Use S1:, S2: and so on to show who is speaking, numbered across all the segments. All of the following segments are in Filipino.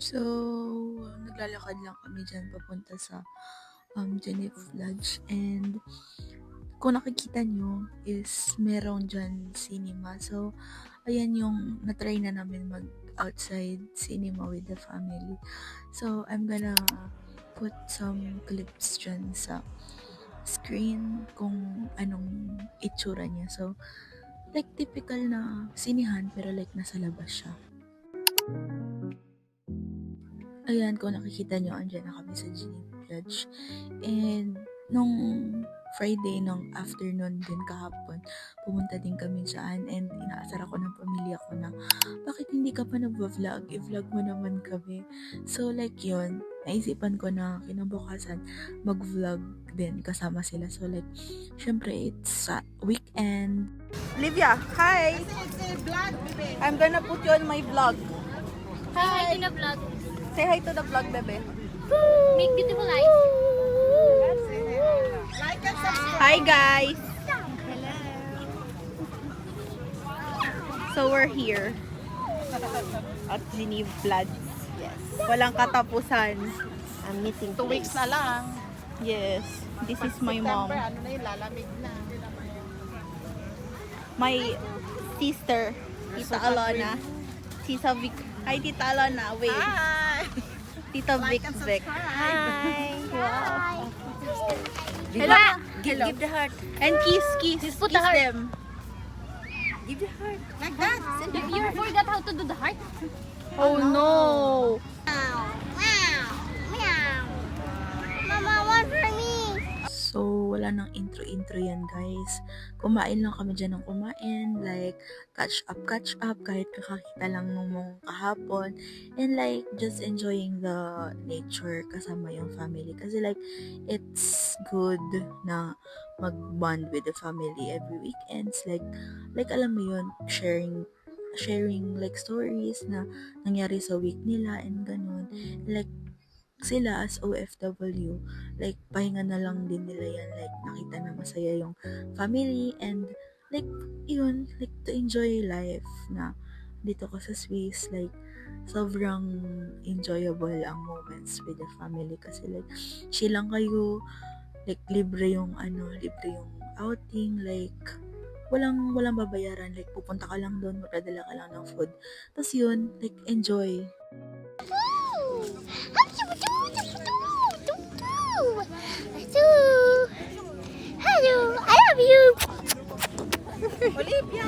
S1: So, naglalakad lang kami dyan papunta sa Geneva Lodge, and kung nakikita nyo is meron dyan cinema. So, ayan yung natry na namin mag outside cinema with the family. So, I'm gonna put some clips dyan sa screen kung anong itsura niya. So, like typical na sinihan pero like nasa labas siya. Ayan, kung nakikita nyo, andyan na kami sa Geneva Lodge. And nung Friday, nung afternoon din kahapon, pumunta din kami dyan, and inaasar ako ng pamilya ko na, bakit hindi ka pa nag-vlog? I-vlog mo naman kami. So like yun, naisipan ko na kinabukasan mag-vlog din kasama sila. So like, syempre it's weekend. Olivia, hi! I'm gonna put you on my vlog.
S2: Hi to the vlog.
S1: Say hi to the vlog, bebe.
S2: Make beautiful life.
S1: Hi, guys! So, we're here at Geneva Lodge. Yes. Walang katapusan.
S3: I'm meeting
S4: 2 weeks na lang.
S1: Yes. This is my mom.
S4: September, ano na yun, lalamig na.
S1: My sister, Tita Alona. Tita Vic. Hi, Tita Alona. Wait.
S4: Hi!
S1: Tita Vic Vic.
S3: Hi.
S1: Wow.
S3: Hello. Give the heart.
S1: And kiss.
S2: Just put
S1: kiss
S2: the heart.
S1: them.
S3: Give the heart.
S4: Like that.
S2: If you forgot how to do the heart,
S1: Oh no.
S2: Mama, one for me.
S1: So, wala nang intro yan, guys. Kumain lang kami dyan ng kumain. Like, catch up. Kahit kakakita lang nung mong kahapon. And like, just enjoying the nature kasama yung family. Kasi like, it's good na mag-bond with the family every weekends. Like alam mo yun, sharing like stories na nangyari sa week nila and ganun. Like, sila as OFW, like, pahinga na lang din nila yan. Like, nakita na masaya yung family and like, yun, like, to enjoy life na dito ka sa Swiss. Like, sobrang enjoyable ang moments with the family kasi like, chill lang kayo. Like, libre yung outing. Like, walang babayaran. Like, pupunta ka lang doon, magdadala ka lang ng food. Tapos yun, like, enjoy.
S2: Hello, I love you.
S1: Olivia!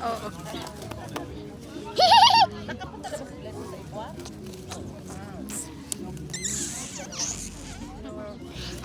S1: Oo.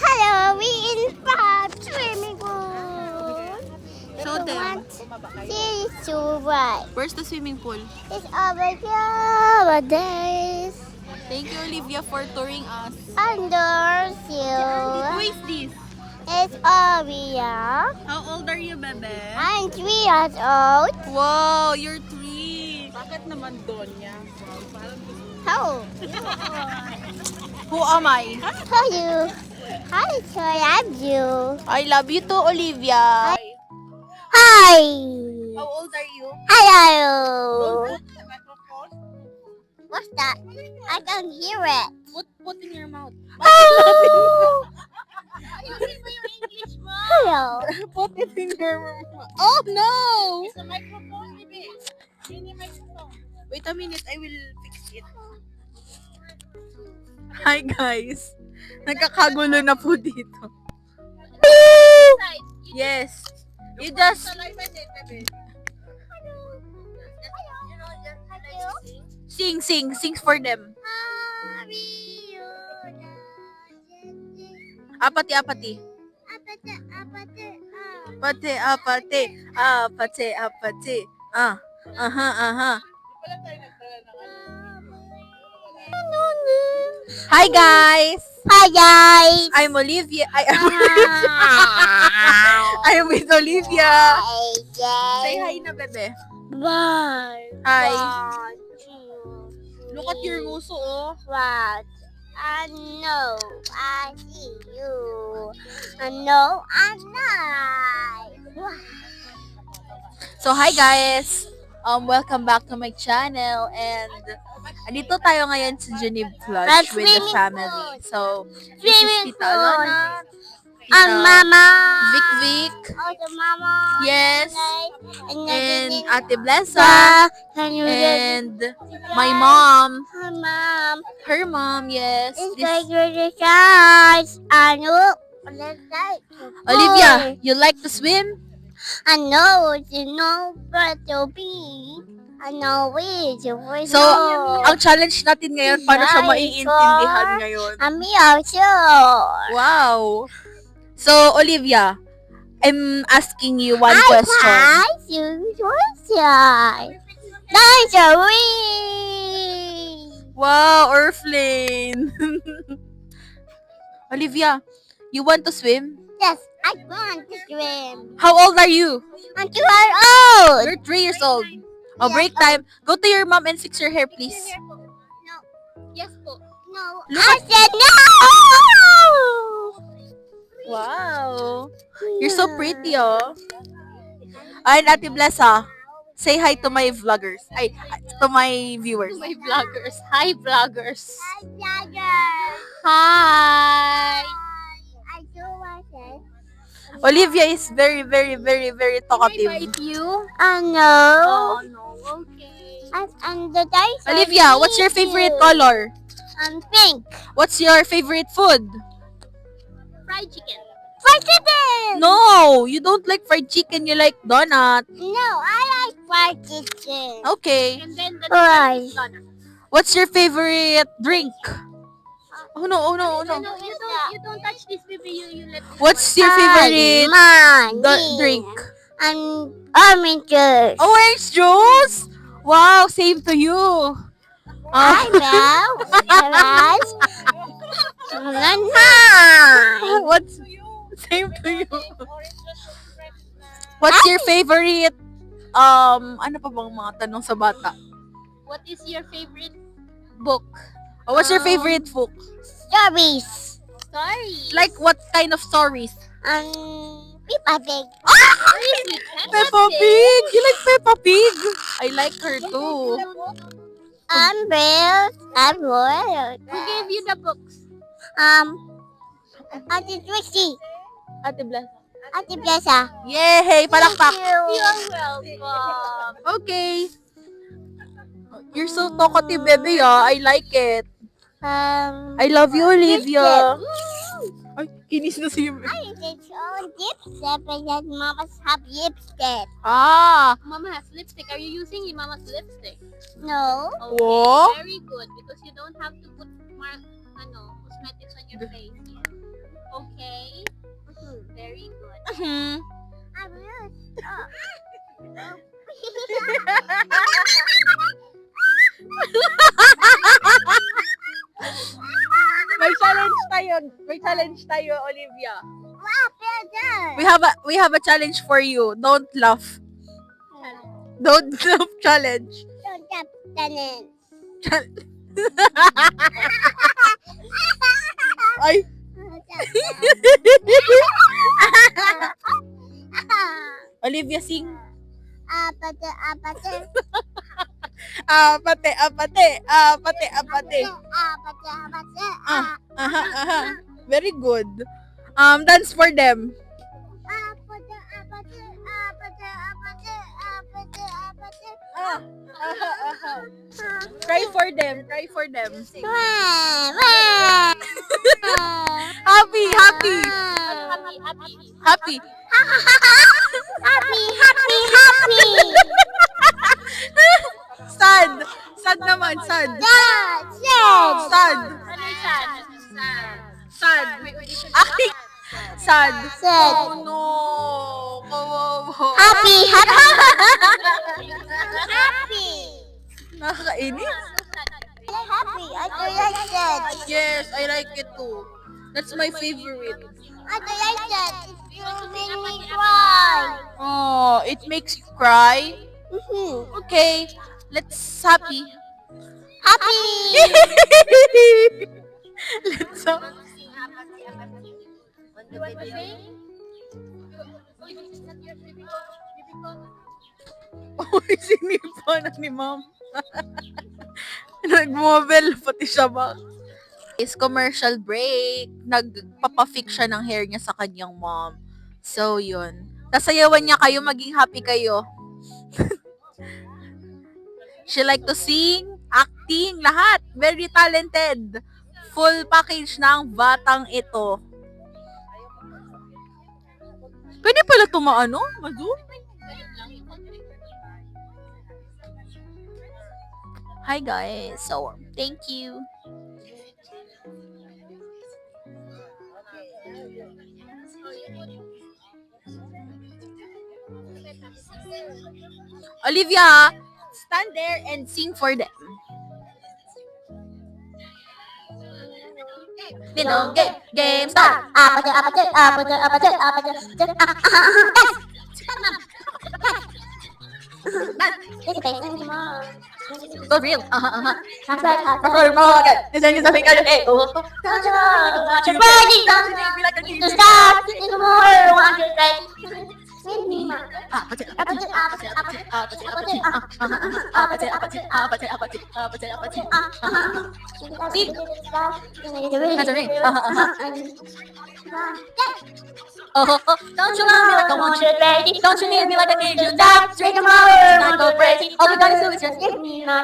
S2: Hello, we in swimming pool.
S1: Show them.
S2: See, it's so bright.
S1: Where's the swimming pool?
S2: It's over here, over there.
S1: Thank you, Olivia, for touring us.
S2: Under you.
S1: Who is this?
S2: It's Olivia.
S1: How old are you, bebe?
S2: I'm 3 years old.
S1: Wow, you're 3.
S4: Bakit naman doon niya?
S2: How?
S1: Who am I?
S2: How you? Hi, so I love you.
S1: I love you too, Olivia.
S2: Hi.
S1: How old are you?
S2: Hello. What's that? I don't hear it.
S1: Put in your mouth.
S2: Oh. Hello.
S1: Put it in your mouth. Oh, no!
S4: It's a microphone, baby. Mini microphone.
S1: Wait a minute, I will fix it. Hi, guys. Nagkakagulo na po dito. Yes. You just... Sing for them. Apati. Apati. Aha. Hi, guys.
S2: Hi, guys.
S1: I'm Olivia. I'm with Olivia.
S2: Hi,
S1: Say
S2: guys.
S1: hi na, bebe.
S2: Bye.
S1: Hi.
S2: 1, 2,
S1: Look at your nguso, oh.
S2: What? I know I see you. I know I'm not.
S1: So, hi, guys. Welcome back to my channel, and Andito tayo ngayon sa Geneve Lodge
S2: That's
S1: with the
S2: swimming
S1: family. So, this is
S2: Swimming
S1: Tita Alona,
S2: And Mama.
S1: Vic Vic,
S2: Also Mama.
S1: yes, and Ate Blessa,
S2: And
S1: and my mom,
S2: Mom.
S1: her mom, yes.
S2: It's
S1: This,
S2: like the size. I know.
S1: Olivia, you like to swim?
S2: I know it's no but to be. I know it's
S1: So, ang challenge natin ngayon, paano siya
S2: Nice,
S1: maiintindihan ngayon?
S2: I'm also.
S1: Wow. So, Olivia, I'm asking you one
S2: I
S1: question.
S2: pass you question. Nice,
S1: Wow, Earthlane. Olivia, you want to swim?
S2: Yes, I want to swim.
S1: How old are you?
S2: I'm 2 years old.
S1: You're 3 years old. Oh, break time. Go to your mom and fix your hair, please.
S2: Yes, po. No.
S1: Look
S2: I
S1: at-
S2: said no.
S1: Wow. You're so pretty, oh. Ay, Ate Blessa, say hi to my vloggers. Ay, to my viewers.
S3: My vloggers. Hi, vloggers.
S2: Hi. I do want it.
S1: Olivia is very, very, very, very talkative.
S3: You?
S2: I know.
S3: no. Okay.
S2: And the dice.
S1: Olivia, what's your favorite color?
S2: Pink.
S1: What's your favorite food?
S3: Fried chicken.
S2: Fried chicken.
S1: No, you don't like fried chicken. You like donut.
S2: No, I like fried chicken.
S1: Okay.
S3: And then the
S2: Right.
S1: What's your favorite drink? Oh no, oh no, oh no.
S3: No, you don't touch this, baby. You let me.
S1: What's your favorite drink?
S2: Orange juice.
S1: Orange juice? Wow, same to you.
S2: I know.
S1: What's same to you? What's your favorite ano pa bang mga tanong sa bata?
S3: What is your favorite
S1: Book. Oh, what's your favorite book?
S2: Strawberries.
S3: story?
S1: Like what kind of stories?
S2: Peppa Pig.
S1: Peppa Pig. You like Peppa Pig? I like her too.
S2: Bills. Royal.
S3: Who gave you the books?
S2: Auntie Trixie.
S1: Ate Blas.
S2: Auntie Blessa.
S1: Yay! Palakpak.
S3: You're welcome.
S1: Okay. You're so talkative, baby, ah. I like it. I love you, Olivia. Ay, kinis na si
S2: I did all dipstick because Mama's have lipstick.
S1: Ah.
S3: Mama has lipstick. Are you using your mama's lipstick?
S2: No.
S3: Okay,
S1: Whoa.
S3: very good because you don't have to put cosmetics on your face. Okay. Very good.
S1: Mhm.
S2: I will stop.
S1: May challenge tayo. May challenge tayo, Olivia.
S2: Wow, better.
S1: We have a challenge for you. Don't laugh. Don't laugh challenge.
S2: Don't tap the
S1: Ay. Olivia, sing.
S2: Apate.
S1: Apate, apate, apate, apate.
S2: Apate.
S1: Aha, aha. Very good. Dance for them.
S2: Apate.
S1: Aha, aha. Cry for them. Cry for them. Happy, happy, happy. Sad. Sad naman, sad. Sad. Sad. Ay, sad. Oh no. Kawawa.
S2: Happy.
S1: Nakakainis.
S2: I do like that.
S1: Yes, I like it too. That's my favorite.
S2: I do like that. You make me cry.
S1: Oh, it makes you cry. Okay, let's happy.
S2: Happy.
S1: Let's Oh, sinipa na ni ma'am. Nag-mobile, pati siya ba? Is commercial break. Nagpapafix siya ng hair niya sa kanyang mom. So, yun. Tas sayawan niya kayo, maging happy kayo. She like to sing, acting, lahat. Very talented. Full package ng batang ito. Pwede pala tumaano, Mazu? Hi guys. So, thank you. Olivia, stand there and sing for them. Game start. So real. Don't you love me like I want you, baby? Don't you need me like I need you? Stop, drink them all, not go crazy. All you gotta do is just give me my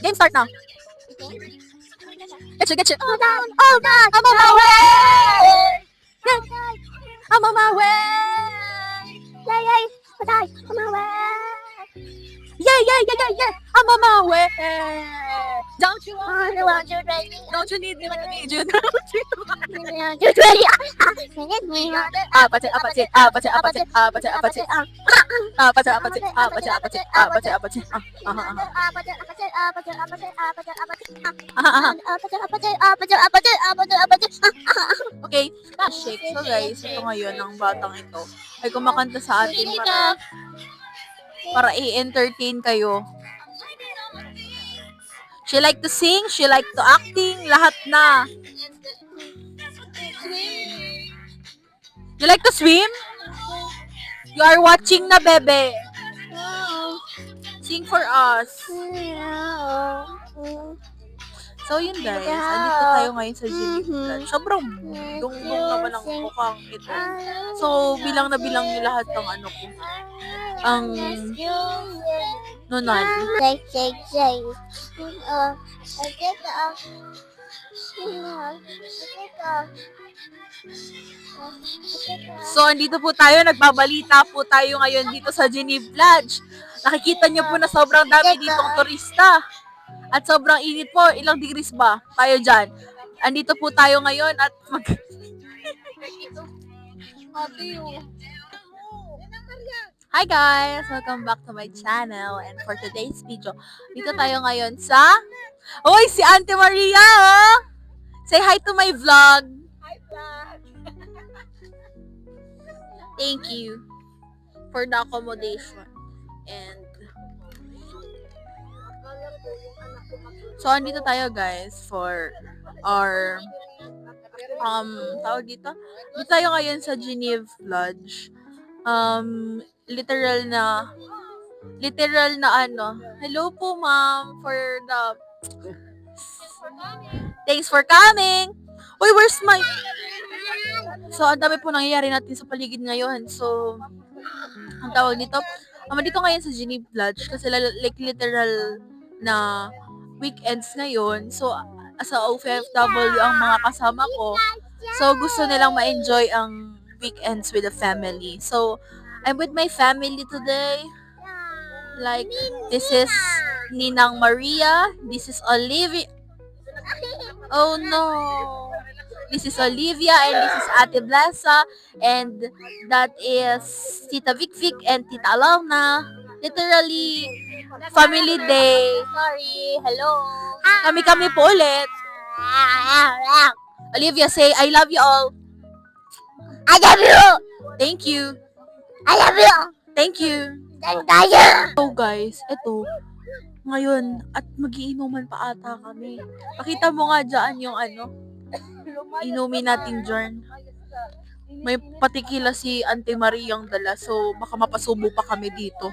S1: Game start now. Get you. Oh God, I'm on my way. I'm on my way.
S2: Yay, I'm on my way.
S1: Yeah. I'm on my way. Don't you want
S2: Want you, baby?
S1: Don't you need me like I need you? Okay, shake. So guys, ito ngayon ang batang ito ay kumakanta sa atin para i-entertain kayo. She like to sing, she like to acting, lahat na. You like to swim? You are watching na, bebe. Sing for us. So yun guys, andito tayo ngayon sa Geneva. Sobrang dungdung naman ang mukhang ito. So bilang na bilang nyo lahat ng ano ko. Ang nunan.
S2: Shake.
S1: So andito po tayo, nagbabalita po tayo ngayon dito sa Geneva Lodge. Nakikita nyo po na sobrang dami ditong turista. At sobrang init po. Ilang degrees ba tayo dyan? Andito po tayo ngayon at Hi guys! Welcome back to my channel. And for today's video, dito tayo ngayon sa... Uy! Si Auntie Maria, oh! Say hi to my vlog!
S4: Hi, vlog.
S1: Thank you for the accommodation. And so, andito tayo guys for our tawag dito. Dito tayo ngayon sa Geneva Lodge. Literal na ano. Hello po ma'am for the thanks for coming. Uy, where's my So, ang dami po nangyayari natin sa paligid ngayon. So, ang tawag dito, dito ngayon sa Geneva Lodge kasi like literal na weekends ngayon. So, as a OFW ang mga kasama ko. So, gusto nilang ma-enjoy ang weekends with the family. So, I'm with my family today. Like, this is Ninang Maria. This is Olivia. Oh no. This is Olivia and this is Ate Blasa. And that is Tita Vic and Tita Alana. Literally, family day. Sorry. Hello. Kami po ulit. Olivia, say, I love you all.
S2: I love you.
S1: Thank you.
S2: I love you.
S1: Thank you. So guys, eto, ngayon, at magiinuman pa ata kami. Pakita mo nga dyan yung ano, inumin natin dyan. may patikila si Auntie Maria ang dala. So, baka mapasubo pa kami dito.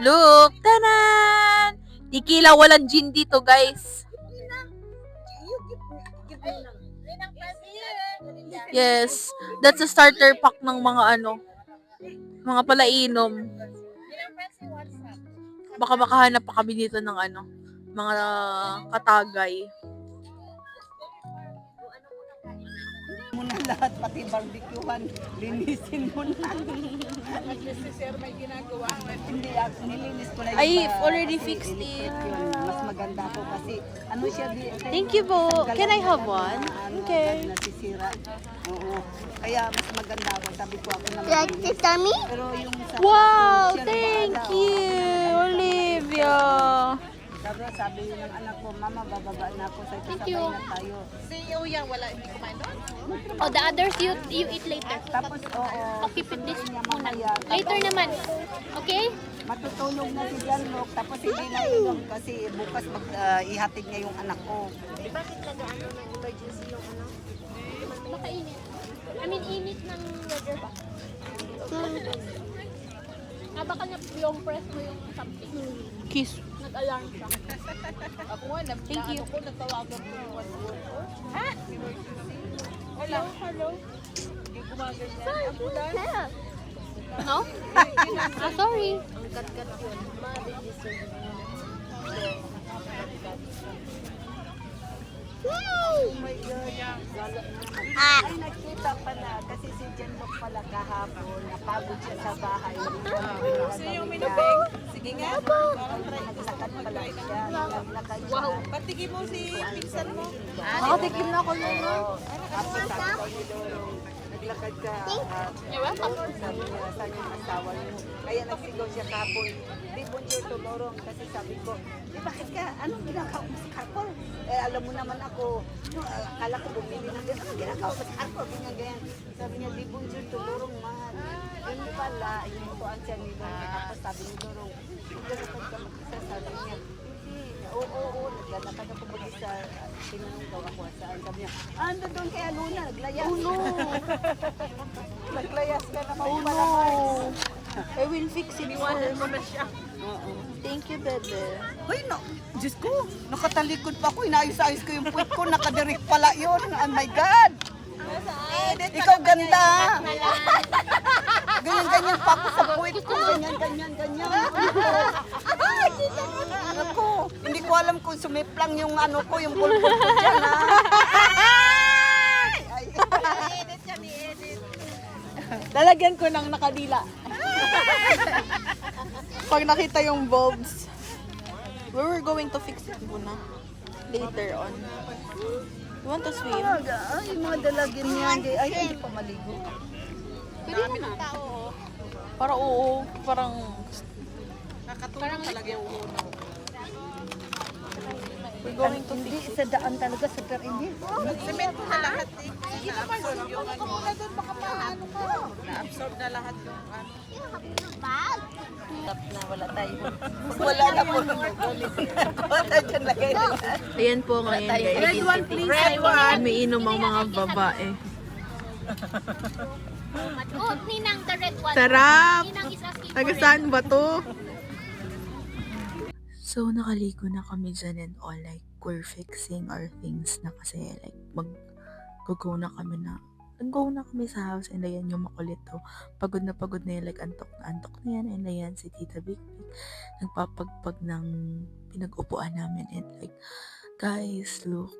S1: Look! Tanan! Tikila, walang gin dito, guys. Yes. That's a starter pack ng mga mga palainom. Baka makahanap pa kami dito ng mga katagay.
S5: Muna lahat, pati barbecuehan, linisin mo na.
S4: Si Sir may ginagawa.
S5: Hindi, nilinis ko na yung
S1: I've already fixed it.
S5: yun. Mas maganda po kasi, siya
S1: Thank you po. Can I have one? Okay.
S5: Nasisira. Oo. Kaya mas maganda ako. Sabi ko ako naman.
S2: Like this, Tommy?
S5: Pero yung sa
S1: Wow!
S5: siya
S1: Thank
S5: bahala,
S1: you, Olivia!
S5: Sabi yun ng anak ko, Mama, bababa na ako. Sa
S3: Thank
S5: sabay
S3: you.
S5: na tayo.
S4: Si Uya, wala, hindi kumain doon.
S3: Oh, the others you eat later.
S5: Tapos, oo.
S3: I'll keep it this
S5: niya
S3: muna.
S5: mamaya.
S3: Later naman. Okay?
S5: Matutulog na si Janlok. Tapos hindi na yun kasi bukas ihatid niya yung anak ko.
S3: Makainit. I mean, init ng weather ba? Baka na yung press mo yung something.
S1: Kiss.
S3: Nag-alarm siya.
S4: Ako nga,
S1: Thank you.
S4: ko, natawagan ko yung Ha?
S3: Hello? Hello?
S4: Hindi gumaganyan. Ang ulan.
S3: No? Sorry.
S5: Oh my God. Ay, nakita pala kasi si Janlok pala kahapon. Napagod siya sa bahay.
S4: Gusto yung minubeg? Sige nga.
S5: Naglakad pala siya. Naglakad siya.
S4: Wow. Patigin mo si pinsan mo.
S1: Nakatikim na ako nun.
S5: Tapos sabi ko ni Dorong, naglakad ka. Sabi niya, saan yung asawa niyo? Kaya nagsigaw siya kahapon. Di, bonjour to Dorong. Kasi sabi ko, bakit ka? Anong ginagawa mo sa kapol? Alam mo naman ako, akala ko bumili ng ganyan. Anong ginagawa mo sa kapol? Ganyan. Sabi niya, di, bonjour to Dorong, mahal. Yun pala, inutuan siya ni Dorong. Tapos sabi ni Dorong, naglalakad ka mag-isa. Sabi niya, oo, naglalakad ako mag-isa. Tinanong daw ako saan. Sabi niya, ando doon kay Aluna, naglayas.
S1: Oh no!
S5: Naglayas ka naman
S1: Oh
S5: pala.
S1: no! I will fix it for
S4: Mo na siya.
S5: Oo.
S1: Thank you, Bebe.
S5: Hoy, no. Diyos ko, nakatalikod pa ako. Inaayos-ayos ko yung puwit ko. Nakadirik pala yun. Oh my God! Ikaw ganda! Ganyan-ganyan pa ako sa puwit ko. Ganyan. Ay, ako. Hindi ko alam kung sumiplang yung ko, yung pulpul ko dyan, ha? Ay, edit yan, edit.
S1: Lalagyan ko ng nakadila. Pag nakita yung bulbs. We were going to fix it muna. Later on. You want to swim?
S5: Ay, mga dalagin yan. Ay, hindi pa maligo.
S3: Pwede naman.
S1: Para oo. Parang
S4: Nakatulong talaga yung ulo.
S1: we're going to
S5: Hindi,
S1: fix it.
S5: sa daan talaga, super hindi.
S4: Semento na lahat eh. Na-absorb yung Na-absorb na lahat yung
S5: Tap na, wala tayo. Wala na po. Wala dyan lagay na.
S1: Ayan po ngayon guys.
S4: Red one, please. Red one.
S1: Umiinom ang mga babae.
S3: Oh, Ninang, the red one.
S1: Sarap!
S3: Ninang is asking for
S1: Taga
S3: red.
S1: saan ba to? So, nakaligo na kami dyan and all, like, we're fixing our things na kasi, like, mag-go na kami na, nag-go na kami sa house and ayan yung makulit to. Pagod na yan, like, antok na yan and ayan si Tita Big Big, nagpapagpag ng pinag-upuan namin and like, guys, look,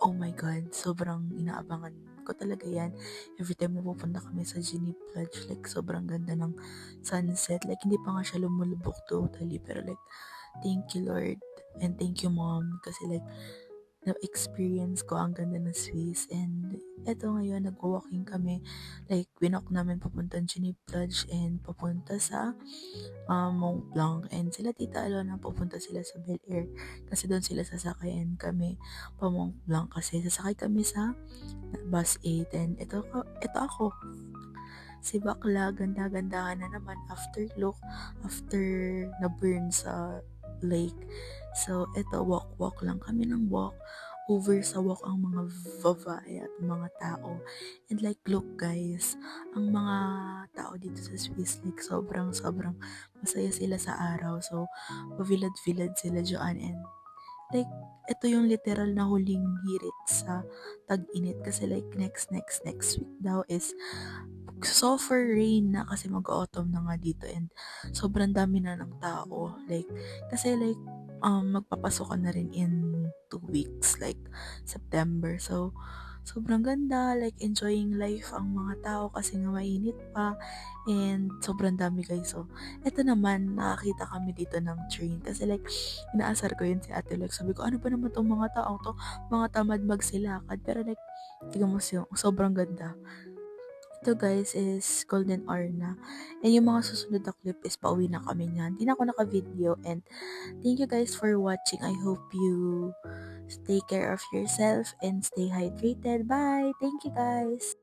S1: oh my God, sobrang inaabangan ko talaga yan. Every time na pupunta kami sa Genie Plage, like, sobrang ganda ng sunset. Like, hindi pa nga siya lumulubok totally, pero like, thank you Lord and thank you Mom kasi like na-experience ko ang ganda ng Swiss and eto ngayon nag-walking kami, like winok namin papuntang Genie Plage and papunta sa Mont Blanc and sila Tita Alona pupunta sila sa Bel Air kasi doon sila sasakay and kami pa Mont Blanc kasi sasakay kami sa bus 8 and ito ako si Bakla, ganda-gandahan na naman after na burn sa lake. So, eto, walk lang kami ng walk. oversawak ang mga vavay at mga tao. And like, look guys, ang mga tao dito sa Swiss, like, sobrang masaya sila sa araw. So, pavilad-vilad sila dyan. And like, ito yung literal na huling hirit sa tag-init. Kasi like, next week daw is suffer rain na kasi mag-autumn na nga dito. And sobrang dami na ng tao. Like, kasi like, magpapasok ka na rin in 2 weeks, like September. So, sobrang ganda, like enjoying life ang mga tao kasi nga mainit pa and sobrang dami guys. So, eto naman, nakakita kami dito ng train kasi like, inaasar ko yun si Ate Lex. Sabi ko, ano ba naman tong mga tao to? Mga tamad magsilakad. Pero like, tignan mo siya, sobrang ganda. Ito guys is golden hour na. And yung mga susunod na clip is pauwi na kami niyan. Hindi na ako naka-video. And thank you guys for watching. I hope you take care of yourself and stay hydrated. Bye! Thank you guys!